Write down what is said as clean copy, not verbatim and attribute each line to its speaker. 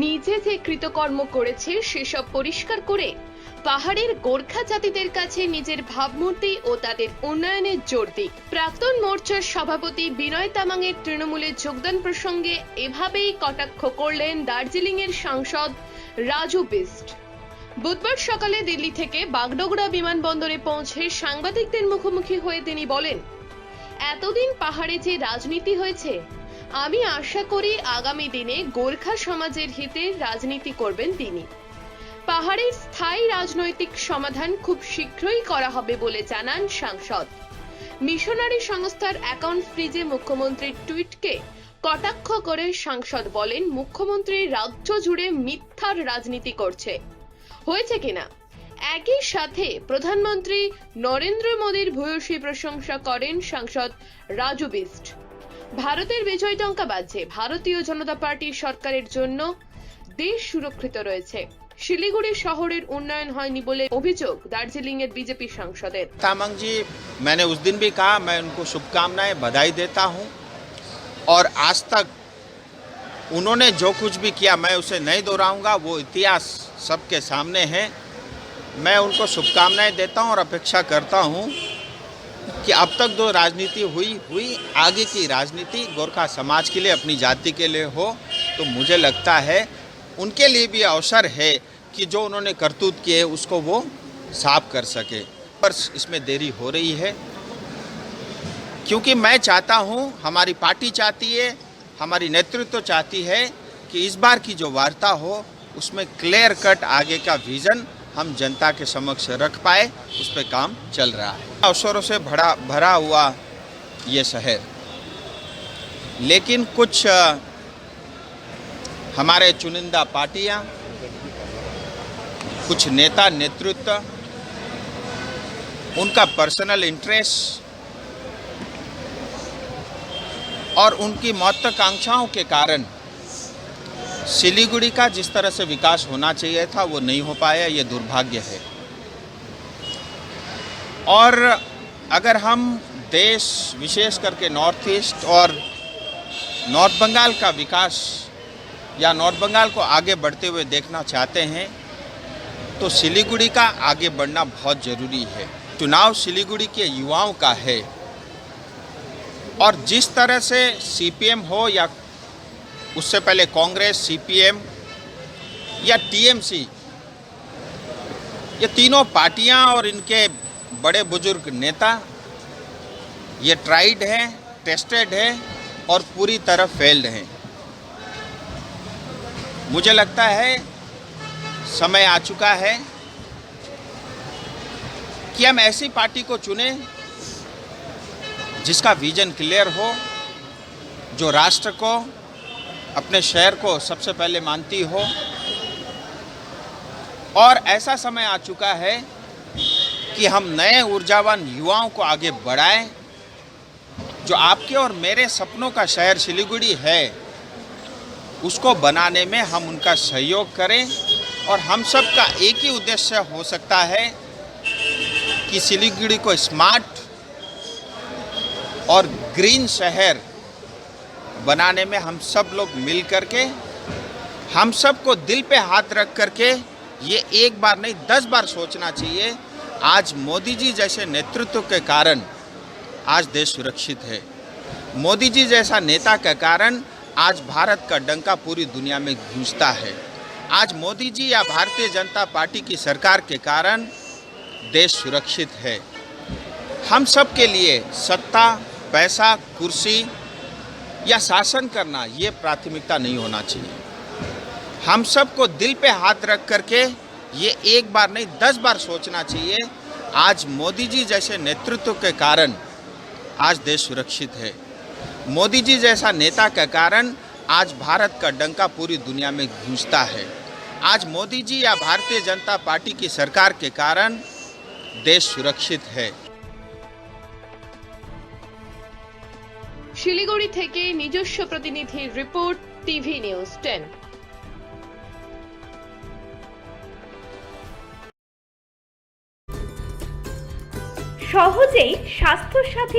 Speaker 1: নিজে যে কৃতকর্ম করেছে সেসব পরিষ্কার করে পাহাড়ের গোর্খা জাতিদের কাছে নিজের ভাবমূর্তি ও তাদের উন্নয়নের জোর দিক। প্রাক্তন মোর্চার সভাপতি বিনয় তামাংয়ের তৃণমূলে যোগদান প্রসঙ্গে এভাবেই কটাক্ষ করলেন দার্জিলিং এর সাংসদ রাজু বিস্ট। বুধবার সকালে দিল্লি থেকে বাগডোগরা বিমানবন্দরে পৌঁছে সাংবাদিকদের মুখোমুখি হয়ে তিনি বলেন, এতদিন পাহাড়ে যে রাজনীতি হয়েছে, আমি আশা করি আগামী দিনে গোর্খা সমাজের হিতে রাজনীতি করবেন তিনি। পাহাড়ের স্থায়ী রাজনৈতিক সমাধান খুব শীঘ্রই করা হবে বলে জানান সাংসদ। মিশনারি সংস্থার অ্যাকাউন্ট ফ্রিজে মুখ্যমন্ত্রীর টুইটকে কটাক্ষ করে সাংসদ বলেন, মুখ্যমন্ত্রী রাজ্য জুড়ে মিথ্যার রাজনীতি করছে। হয়েছে কিনা? একই সাথে প্রধানমন্ত্রী নরেন্দ্র মোদীর ভূয়সী প্রশংসা করেন সাংসদ রাজু বিস্ট। ভারতের বিজয় টঙ্কা বাজছে, ভারতীয় জনতা পার্টির সরকারের জন্য দেশ সুরক্ষিত রয়েছে। শিলিগুড়ি শহরের উন্নয়ন হয়নি বলে অভিযোগ দার্জিলিং এর বিজেপি সাংসদের।
Speaker 2: तामंग जी, मैंने उस दिन भी कहा, मैं उनको शुभकामनाएं बधाई देता हूं और आज तक उन्होंने जो कुछ भी किया मैं उसे नहीं दोहराऊंगा, वो इतिहास सबके सामने है। मैं उनको शुभकामनाएं देता हूं और अपेक्षा करता हूं कि अब तक जो राजनीति हुई आगे की राजनीति गोरखा समाज के लिए, अपनी जाति के लिए हो, तो मुझे लगता है उनके लिए भी अवसर है कि जो उन्होंने करतूत किए उसको वो साफ कर सके। पर इसमें देरी हो रही है क्योंकि मैं चाहता हूँ, हमारी पार्टी चाहती है, हमारी नेतृत्व चाहती है कि इस बार की जो वार्ता हो उसमें क्लियर कट आगे का विज़न हम जनता के समक्ष रख पाए, उस पर काम चल रहा है। अवसरों से भरा हुआ ये शहर, लेकिन कुछ हमारे चुनिंदा पार्टियां, कुछ नेता नेतृत्व, उनका पर्सनल इंटरेस्ट और उनकी महत्वाकांक्षाओं के कारण सिलीगुड़ी का जिस तरह से विकास होना चाहिए था वो नहीं हो पाया, ये दुर्भाग्य है। और अगर हम देश, विशेष करके नॉर्थ ईस्ट और नॉर्थ बंगाल का विकास या नॉर्थ बंगाल को आगे बढ़ते हुए देखना चाहते हैं तो सिलीगुड़ी का आगे बढ़ना बहुत ज़रूरी है। चुनाव सिलीगुड़ी के युवाओं का है और जिस तरह से सीपीएम हो या उससे पहले कांग्रेस, सीपीएम या टीएमसी, ये तीनों पार्टियां और इनके बड़े बुजुर्ग नेता ये ट्राइड हैं, टेस्टेड हैं और पूरी तरह फेल्ड हैं। मुझे लगता है समय आ चुका है कि हम ऐसी पार्टी को चुनें जिसका विजन क्लियर हो, जो राष्ट्र को, अपने शहर को सबसे पहले मानती हो। और ऐसा समय आ चुका है कि हम नए ऊर्जावान युवाओं को आगे बढ़ाएं। जो आपके और मेरे सपनों का शहर सिलीगुड़ी है, उसको बनाने में हम उनका सहयोग करें। और हम सब का एक ही उद्देश्य हो सकता है कि सिलीगुड़ी को स्मार्ट और ग्रीन शहर बनाने में हम सब लोग मिल करके, हम सबको दिल पे हाथ रख करके ये एक बार नहीं 10 बार सोचना चाहिए। आज मोदी जी जैसे नेतृत्व के कारण आज देश सुरक्षित है। मोदी जी जैसा नेता के कारण आज भारत का डंका पूरी दुनिया में गूंजता है। आज मोदी जी या भारतीय जनता पार्टी की सरकार के कारण देश सुरक्षित है। हम सब के लिए सत्ता, पैसा, कुर्सी या शासन करना ये प्राथमिकता नहीं होना चाहिए। हम सबको दिल पे हाथ रख करके ये एक बार नहीं 10 बार सोचना चाहिए। आज मोदी जी जैसे नेतृत्व के कारण आज देश सुरक्षित है। मोदी जी जैसा नेता के कारण आज भारत का डंका पूरी दुनिया में गूंजता है। आज मोदी जी या भारतीय जनता पार्टी की सरकार के कारण देश सुरक्षित है।
Speaker 1: শিলিগুড়ি থেকে নিজস্ব প্রতিনিধির রিপোর্ট, টিভি নিউজ 10।
Speaker 3: সহজেই স্বাস্থ্য সাথী